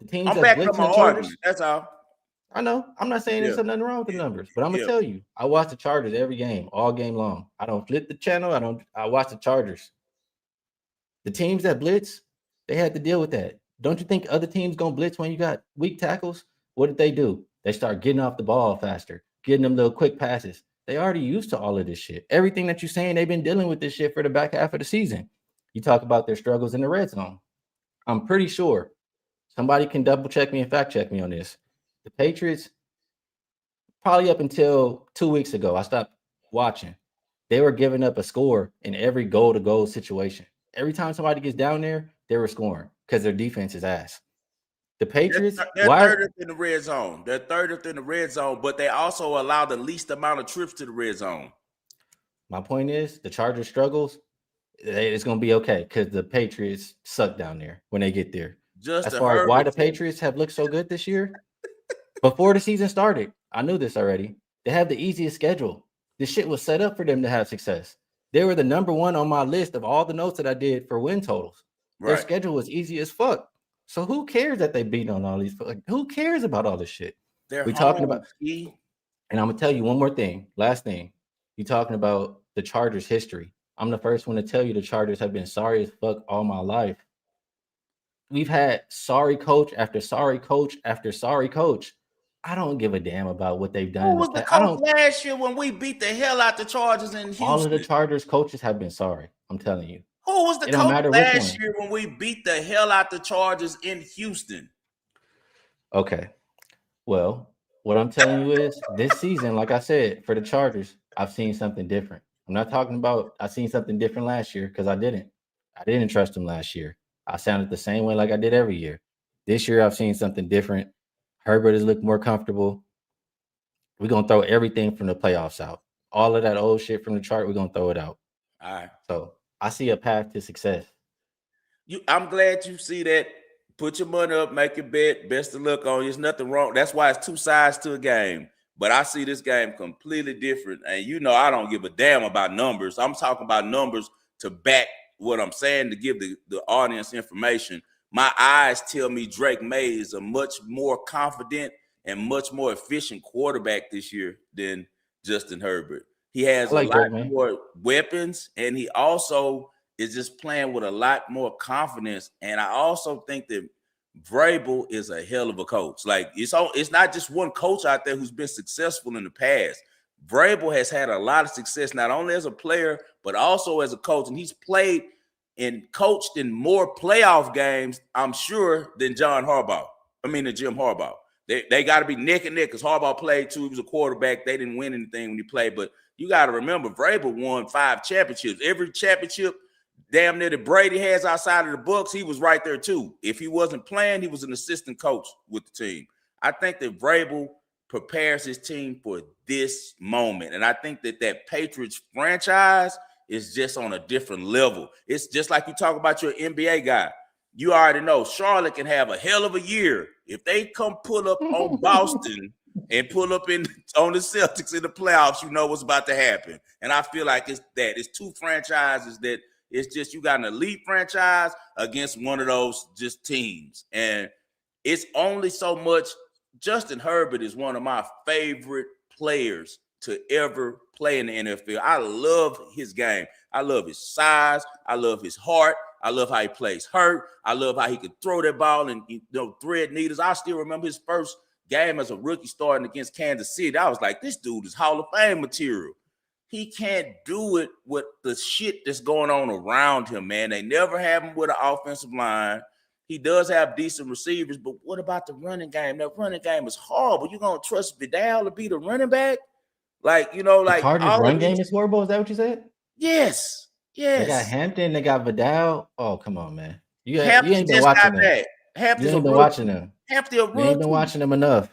The teams I'm backing up my argument. That's all. I know. I'm not saying there's nothing wrong with the numbers, but I'm gonna tell you, I watch the Chargers every game, all game long. I don't flip the channel. I watch the Chargers. The teams that blitz, they had to deal with that. Don't you think other teams gonna blitz when you got weak tackles? What did they do? They start getting off the ball faster, getting them little quick passes. They already used to all of this shit. Everything that you're saying, they've been dealing with this shit for the back half of the season. You talk about their struggles in the red zone. I'm pretty sure somebody can double check me and fact check me on this. The Patriots, probably up until 2 weeks ago, I stopped watching. They were giving up a score in every goal-to-goal situation. Every time somebody gets down there, they were scoring because their defense is ass. The Patriots, they're 30th in the red zone. They're 30th in the red zone, but they also allow the least amount of trips to the red zone. My point is, the Chargers struggles, it's going to be okay because the Patriots suck down there when they get there. As far as why the Patriots have looked so good this year, before the season started, I knew this already. They have the easiest schedule. This shit was set up for them to have success. They were the number one on my list of all the notes that I did for win totals. Right. Their schedule was easy as fuck. So who cares that they beat on all these? Who cares about all this shit? We're talking about. And I'm gonna tell you one more thing. Last thing. You're talking about the Chargers' history. I'm the first one to tell you the Chargers have been sorry as fuck all my life. We've had sorry coach after sorry coach after sorry coach. I don't give a damn about what they've done. Who was the coach last year when we beat the hell out the Chargers in Houston? All of the Chargers coaches have been sorry. I'm telling you. Who was the coach last year when we beat the hell out the Chargers in Houston? Okay. Well, what I'm telling you is this season, like I said, for the Chargers, I've seen something different. I'm not talking about I seen something different last year because I didn't. I didn't trust him last year. I sounded the same way like I did every year. This year I've seen something different. Herbert has looked more comfortable. We're gonna throw everything from the playoffs out. All of that old shit from the chart, we're gonna throw it out. All right. So I see a path to success. I'm glad you see that. Put your money up, make your bet. Best of luck on you. There's nothing wrong. That's why it's two sides to a game. But I see this game completely different. And you know I don't give a damn about numbers. I'm talking about numbers to back what I'm saying, to give the audience information. My eyes tell me Drake May is a much more confident and much more efficient quarterback this year than Justin Herbert. He has a lot more weapons, and he also is just playing with a lot more confidence. And I also think that Vrabel is a hell of a coach. Like it's not just one coach out there who's been successful in the past. Vrabel has had a lot of success, not only as a player, but also as a coach. And he's played and coached in more playoff games, I'm sure, than Jim Harbaugh. They got to be neck and neck because Harbaugh played too. He was a quarterback. They didn't win anything when he played. But you got to remember, Vrabel won 5 championships. Every championship damn near that Brady has outside of the books, he was right there too. If he wasn't playing, he was an assistant coach with the team. I think that Vrabel prepares his team for this moment. And I think that Patriots franchise is just on a different level. It's just like you talk about your NBA guy. You already know Charlotte can have a hell of a year. If they come pull up on Boston and pull up on the Celtics in the playoffs, you know what's about to happen. And I feel like it's two franchises that it's just you got an elite franchise against one of those just teams. And it's only so much. Justin Herbert is one of my favorite players to ever play in the NFL. I love his game. I love his size. I love his heart. I love how he plays hurt. I love how he can throw that ball and thread needles. I still remember his first game as a rookie starting against Kansas City. I was like, this dude is Hall of Fame material. He can't do it with the shit that's going on around him, man. They never have him with an offensive line. He does have decent receivers, but what about the running game? That running game is horrible. You're going to trust Vidal to be the running back? The Chargers run game is horrible? Is that what you said? Yes. They got Hampton. They got Vidal. Oh, come on, man. You ain't been watching them. You ain't been watching them. You ain't been watching them enough.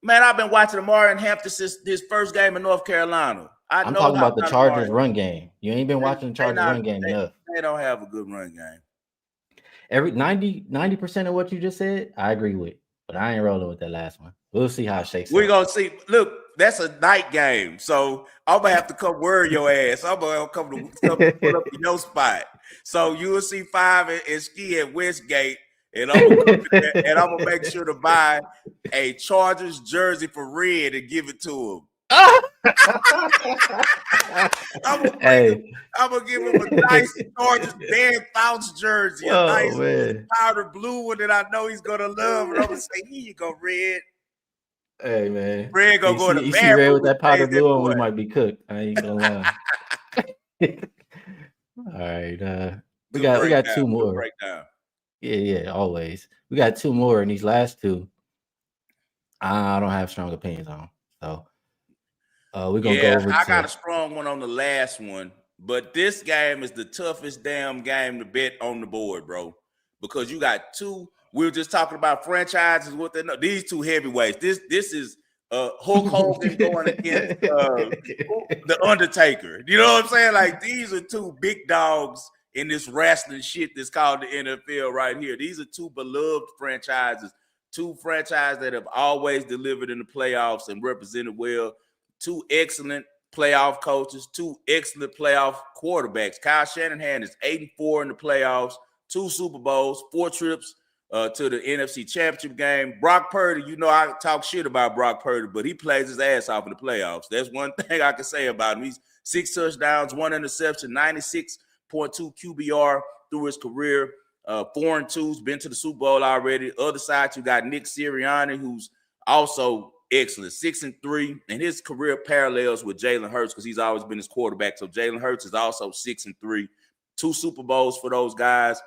Man, I've been watching Amari and Hampton since his first game in North Carolina. I'm talking about the Chargers run game. You ain't been watching the Chargers run game enough. They don't have a good run game. Every 90% of what you just said, I agree with. But I ain't rolling with that last one. We'll see how it shakes out. We're going to see. Look, that's a night game. So I'm going to have to come worry your ass. I'm going to come to put up your spot. So you will see 5 and Ski at Westgate. And I'm going to make sure to buy a Chargers jersey for Red and give it to him. I'm gonna give him a nice Chargers Dan Fouts jersey, a nice powder blue one that I know he's gonna love. And I'm gonna say, here you go, Red. Hey man, Red gonna go to the bathroom. Red with that powder blue on, we might be cooked. I ain't gonna lie. All right, we got 2 more. Yeah, always. We got 2 more, and these last 2, I don't have strong opinions on. So. We're gonna go over. I got a strong one on the last one, but this game is the toughest damn game to bet on the board, bro. Because you got 2. We were just talking about franchises. What they know? These 2 heavyweights. This is Hulk Hogan going against the Undertaker. You know what I'm saying? Like these are 2 big dogs in this wrestling shit that's called the NFL right here. These are 2 beloved franchises. 2 franchises that have always delivered in the playoffs and represented well. 2 excellent playoff coaches, 2 excellent playoff quarterbacks. Kyle Shanahan is 8-4 in the playoffs, 2 Super Bowls, 4 trips to the NFC Championship game. Brock Purdy, you know I talk shit about Brock Purdy, but he plays his ass off in the playoffs. That's one thing I can say about him. He's 6 touchdowns, 1 interception, 96.2 QBR through his career. 4-2's been to the Super Bowl already. Other side, you got Nick Sirianni, who's also excellent, 6-3, and his career parallels with Jalen Hurts because he's always been his quarterback. So Jalen Hurts is also 6-3, 2 Super Bowls for those guys,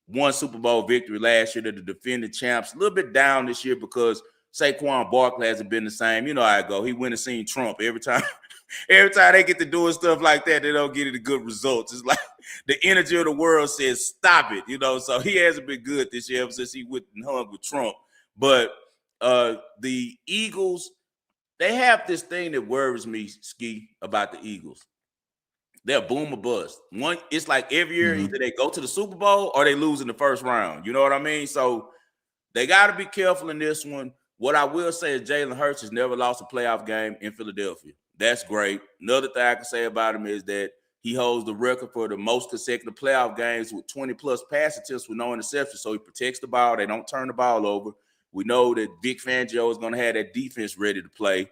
1 Super Bowl victory last year to the defending champs. A little bit down this year because Saquon Barkley hasn't been the same. You know how I go. He went and seen Trump every time. every time they get to doing stuff like that, they don't get any good results. It's like the energy of the world says, stop it, So he hasn't been good this year ever since he went and hung with Trump. But the Eagles, they have this thing that worries me, Ski, about the Eagles. They're boom or bust. It's like every year either they go to the Super Bowl or they lose in the first round. You know what I mean? So they got to be careful in this one. What I will say is Jalen Hurts has never lost a playoff game in Philadelphia. That's great. Another thing I can say about him is that he holds the record for the most consecutive playoff games with 20-plus pass attempts with no interceptions. So he protects the ball. They don't turn the ball over. We know that Vic Fangio is going to have that defense ready to play.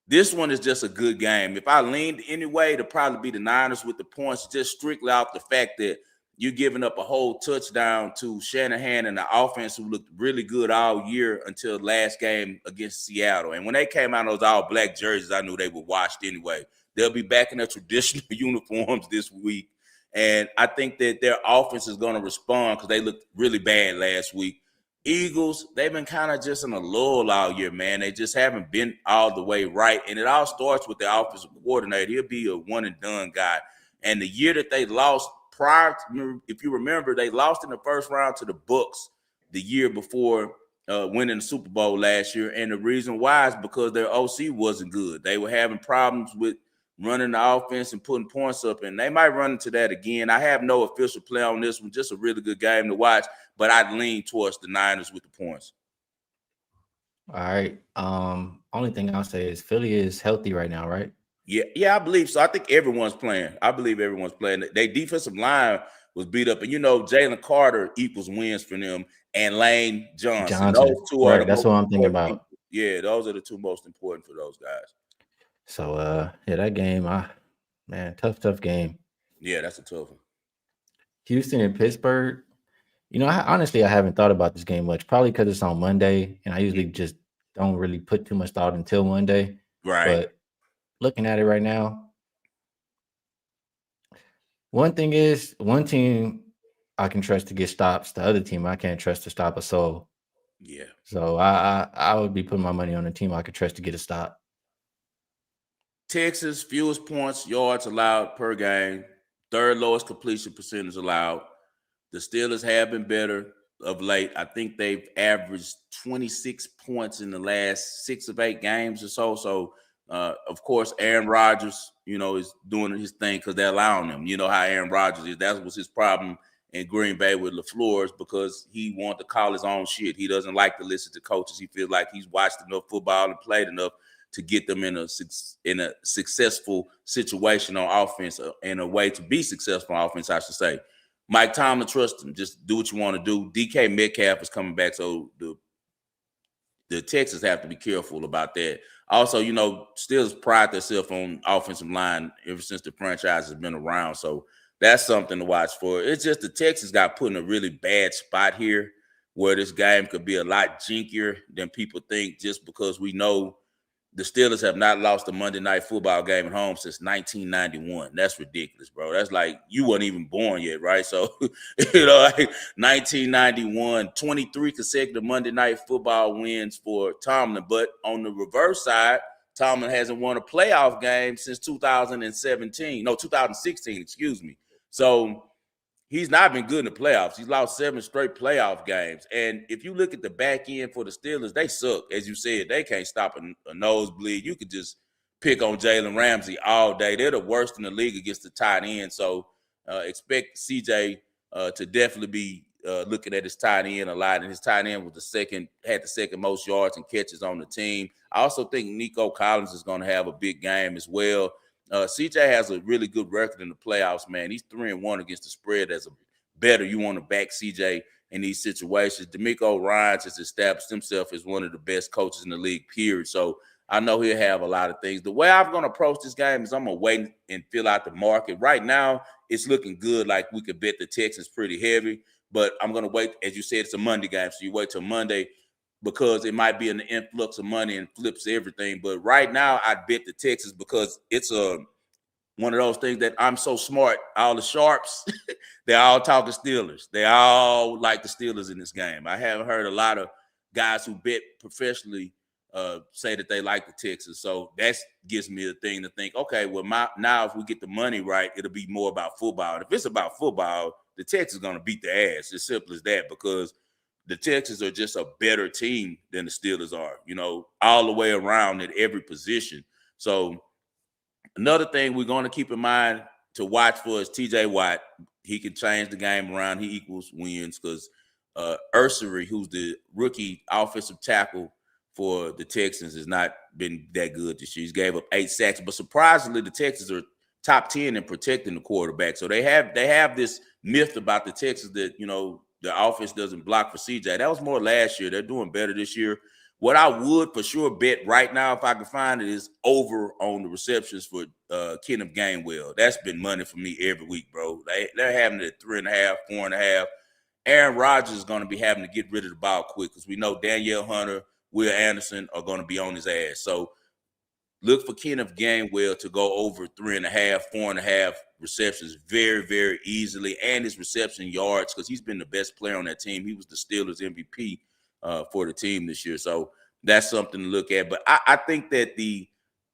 This one is just a good game. If I leaned anyway, it'd probably be the Niners with the points, just strictly off the fact that you're giving up a whole touchdown to Shanahan and the offense who looked really good all year until last game against Seattle. And when they came out in those all-black jerseys, I knew they were washed anyway. They'll be back in their traditional uniforms this week. And I think that their offense is going to respond because they looked really bad last week. Eagles, they've been kind of just in a lull all year, man. They just haven't been all the way right. And it all starts with the offensive coordinator. He'll be a one-and-done guy. And the year that they lost if you remember, they lost in the first round to the Bucs the year before winning the Super Bowl last year. And the reason why is because their OC wasn't good. They were having problems with running the offense and putting points up, and they might run into that again. I have no official play on this one, just a really good game to watch, but I'd lean towards the Niners with the points. All right. Only thing I'll say is Philly is healthy right now, right? Yeah, I believe so. I think everyone's playing. I believe everyone's playing. Their defensive line was beat up, and Jalen Carter equals wins for them, and Lane Johnson. Those two are that's what I'm thinking about. Yeah, those are the two most important for those guys. So, that game, tough game. Yeah, that's a tough one. Houston and Pittsburgh. Honestly, I haven't thought about this game much, probably because it's on Monday, and I usually just don't really put too much thought until Monday. Right. But looking at it right now, one thing is, one team I can trust to get stops. The other team I can't trust to stop a soul. Yeah. So I would be putting my money on a team I could trust to get a stop. Texas, fewest points, yards allowed per game, third lowest completion percentage allowed. The Steelers have been better of late. I think they've averaged 26 points in the last 6 of 8 games or so. So, of course, Aaron Rodgers, is doing his thing because they're allowing him. You know how Aaron Rodgers is. That was his problem in Green Bay with LaFleur, because he wanted to call his own shit. He doesn't like to listen to coaches. He feels like he's watched enough football and played enough to get them in a successful situation on offense, in a way to be successful on offense, I should say. Mike Tomlin, trust him. Just do what you want to do. DK Metcalf is coming back, so the Texans have to be careful about that. Also, Steelers pride themselves on offensive line ever since the franchise has been around, so that's something to watch for. It's just the Texans got put in a really bad spot here where this game could be a lot jinkier than people think, just because we know the Steelers have not lost a Monday Night Football game at home since 1991. That's ridiculous, bro. That's like you weren't even born yet, right? So, 1991, 23 consecutive Monday Night Football wins for Tomlin. But on the reverse side, Tomlin hasn't won a playoff game since 2016, excuse me. So, he's not been good in the playoffs. He's lost 7 straight playoff games. And if you look at the back end for the Steelers, they suck. As you said, they can't stop a nosebleed. You could just pick on Jalen Ramsey all day. They're the worst in the league against the tight end. So expect CJ to definitely be looking at his tight end a lot. And his tight end was had the second most yards and catches on the team. I also think Nico Collins is going to have a big game as well. CJ has a really good record in the playoffs, man. He's 3-1 against the spread. As a better, you want to back CJ in these situations. DeMeco Ryans has established himself as one of the best coaches in the league, period. So I know he'll have a lot of things. The way I'm going to approach this game is I'm going to wait and fill out the market. Right now, it's looking good, like we could bet the Texans pretty heavy. But I'm going to wait. As you said, it's a Monday game, so you wait till Monday, because it might be an influx of money and flips everything. But right now, I'd bet the Texans because it's one of those things that I'm so smart. All the sharps, they're all talking Steelers. They all like the Steelers in this game. I haven't heard a lot of guys who bet professionally say that they like the Texans. So that gives me a thing to think, okay, well, now if we get the money right, it'll be more about football. And if it's about football, the Texans are going to beat their ass. It's simple as that, because the Texans are just a better team than the Steelers are, all the way around at every position. So another thing we're going to keep in mind to watch for is TJ Watt. He can change the game around. He equals wins, because Ursery, who's the rookie offensive tackle for the Texans, has not been that good this year. He's gave up 8 sacks, but surprisingly, the Texans are top 10 in protecting the quarterback. So they have this myth about the Texans that, the offense doesn't block for CJ. That was more last year. They're doing better this year. What I would for sure bet right now, if I could find it, is over on the receptions for Kenneth Gainwell. That's been money for me every week, bro. They're having it at 3.5, 4.5. Aaron Rodgers is going to be having to get rid of the ball quick, because we know Danielle Hunter, Will Anderson are going to be on his ass. So look for Kenneth Gainwell to go over 3.5, 4.5 receptions very, very easily, and his reception yards, because he's been the best player on that team. He was the Steelers MVP for the team this year. So that's something to look at. But I think that the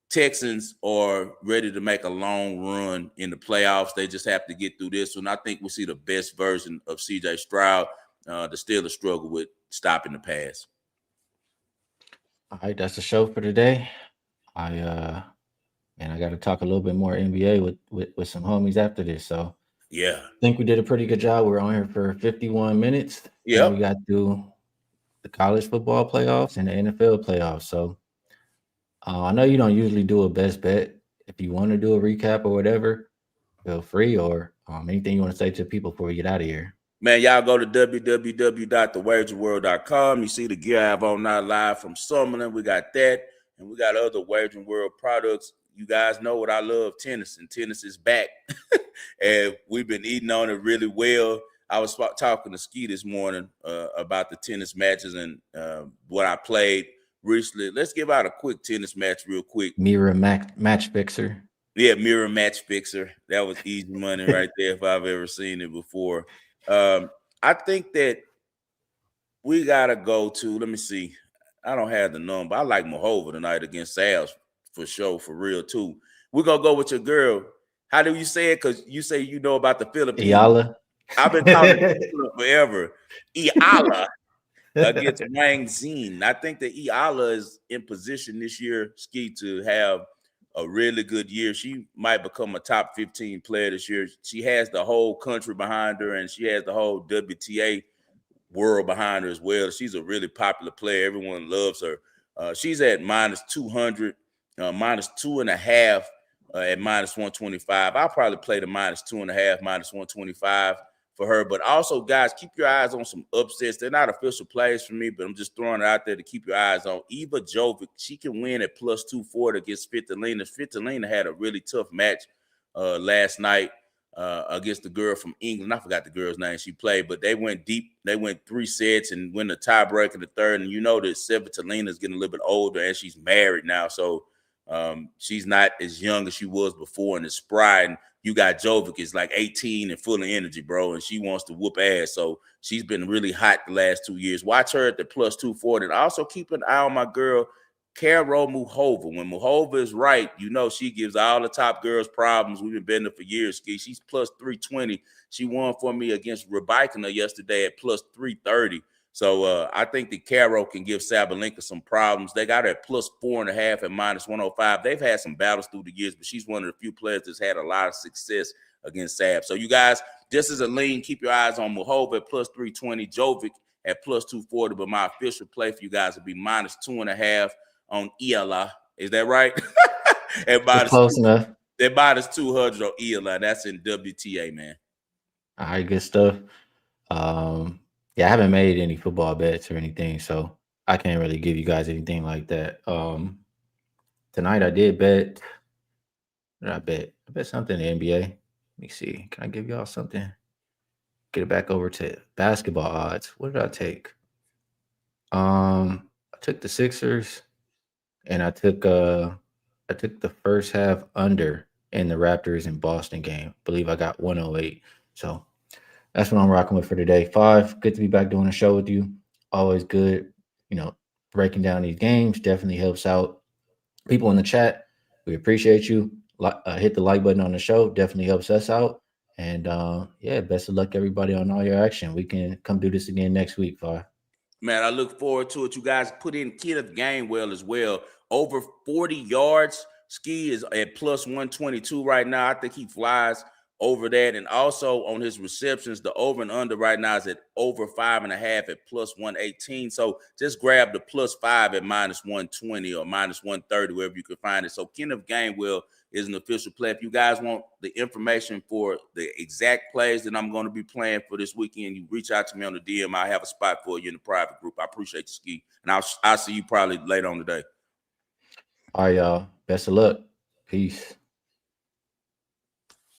Texans are ready to make a long run in the playoffs. They just have to get through this one. I think we'll see the best version of CJ Stroud. The Steelers struggle with stopping the pass. All right, that's the show for today. I got to talk a little bit more NBA with some homies after this. So yeah, I think we did a pretty good job. We're on here for 51 minutes. Yeah, we got through the college football playoffs and the NFL playoffs. So I know you don't usually do a best bet. If you want to do a recap or whatever, feel free. Or anything you want to say to people before we get out of here. Man, y'all go to www.thewagerworld.com. You see the gear I have on now live from Summerlin. We got that, and we got other Wagering World products. You guys know what I love, tennis, and tennis is back. And we've been eating on it really well. I was talking to Ski this morning about the tennis matches and what I played recently. Let's give out a quick tennis match real quick. Mirror Match Fixer. Yeah, Mirror Match Fixer. That was easy money right there if I've ever seen it before. I think that we got to go to, let me see. I don't have the number. I like Mahova tonight against Sals for sure, for real, too. We're going to go with your girl. How do you say it? Because you say you know about the Philippines. Iala. I've been talking to her forever. Iala against Wang Zin. I think that Iala is in position this year, Ski, to have a really good year. She might become a top 15 player this year. She has the whole country behind her, and she has the whole WTA world behind her as well. She's a really popular player. Everyone loves her. She's at -200, -2.5 at -125. I'll probably play the -2.5, -125 for her. But also, guys, keep your eyes on some upsets. They're not official plays for me, but I'm just throwing it out there to keep your eyes on. Eva Jovic, she can win at +240 against Svitolina. Svitolina had a really tough match last night against the girl from England. I forgot the girl's name she played, but they went deep. They went 3 sets and win the tiebreak in the third. And you know that Svitolina is getting a little bit older, and she's married now. So she's not as young as she was before and is spry. And you got Jovic is like 18 and full of energy, bro, and she wants to whoop ass. So she's been really hot the last 2 years. Watch her at the +240. And also keep an eye on my girl, Karol Muchova. When Muchova is right, you know she gives all the top girls problems. We've been betting her for years, Ski. She's +320. She won for me against Rybakina yesterday at +330. So I think that Karol can give Sabalenka some problems. They got her at +4.5 at -105. They've had some battles through the years, but she's one of the few players that's had a lot of success against Sab. So you guys, just as a lean, keep your eyes on Muchova at +320, Jovic at +240. But my official play for you guys will be -2.5 on Iala. Is that right? At close enough. They're -200 on Iala. That's in WTA, man. All right, good stuff. Yeah, I haven't made any football bets or anything, so I can't really give you guys anything like that. Tonight I did bet. What did I bet? I bet something in the NBA. Let me see. Can I give y'all something? Get it back over to basketball odds. What did I take? I took the Sixers, and I took the first half under in the Raptors and Boston game. I believe I got 108. So that's what I'm rocking with for today. 5, good to be back doing a show with you. Always good, breaking down these games. Definitely helps out people in the chat. We appreciate you. Hit the like button on the show. Definitely helps us out. And yeah, best of luck, everybody, on all your action. We can come do this again next week, Far. Man, I look forward to it. You guys put in Kenneth Gainwell as well. Over 40 yards. Ski is at plus 122 right now. I think he flies over that. And also on his receptions, the over and under right now is at over 5.5 at plus 118. So just grab the plus 5 at minus 120 or minus 130, wherever you can find it. So Kenneth Gainwell is an official play. If you guys want the information for the exact plays that I'm going to be playing for this weekend, you reach out to me on the DM. I have a spot for you in the private group. I appreciate you, Ski. And I'll see you probably later on today. All right, y'all. Best of luck. Peace.